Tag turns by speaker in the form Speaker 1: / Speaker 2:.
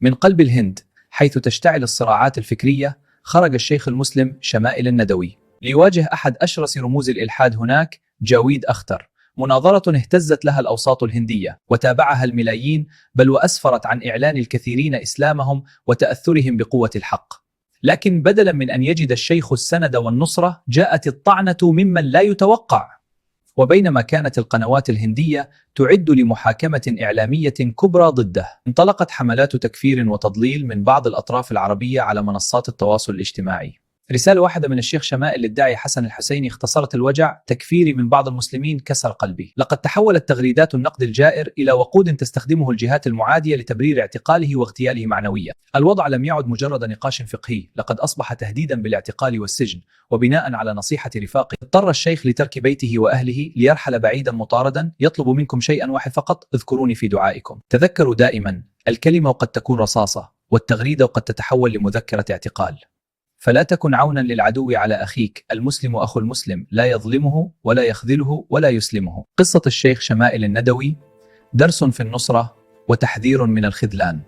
Speaker 1: من قلب الهند حيث تشتعل الصراعات الفكرية خرج الشيخ المسلم شمائل الندوي ليواجه أحد أشرس رموز الإلحاد هناك، جاويد أختر. مناظرة اهتزت لها الأوساط الهندية وتابعها الملايين، بل وأسفرت عن إعلان الكثيرين إسلامهم وتأثرهم بقوة الحق. لكن بدلا من أن يجد الشيخ السند والنصرة، جاءت الطعنة ممن لا يتوقع. وبينما كانت القنوات الهندية تعد لمحاكمة إعلامية كبرى ضده، انطلقت حملات تكفير وتضليل من بعض الأطراف العربية على منصات التواصل الاجتماعي. رسالة واحدة من الشيخ شمائل للداعي حسن الحسيني اختصرت الوجع: تكفيري من بعض المسلمين كسر قلبي. لقد تحولت تغريدات النقد الجائر إلى وقود تستخدمه الجهات المعادية لتبرير اعتقاله واغتياله معنويا. الوضع لم يعد مجرد نقاش فقهي، لقد أصبح تهديدا بالاعتقال والسجن. وبناء على نصيحة رفاقه، اضطر الشيخ لترك بيته وأهله ليرحل بعيدا مطاردا. يطلب منكم شيئا واحد فقط: اذكروني في دعائكم. تذكروا دائما، الكلمة قد تكون رصاصة، والتغريدة قد تتحول لمذكرة اعتقال. فلا تكن عونا للعدو على أخيك. المسلم أخو المسلم، لا يظلمه ولا يخذله ولا يسلمه. قصة الشيخ شمائل الندوي درس في النصرة وتحذير من الخذلان.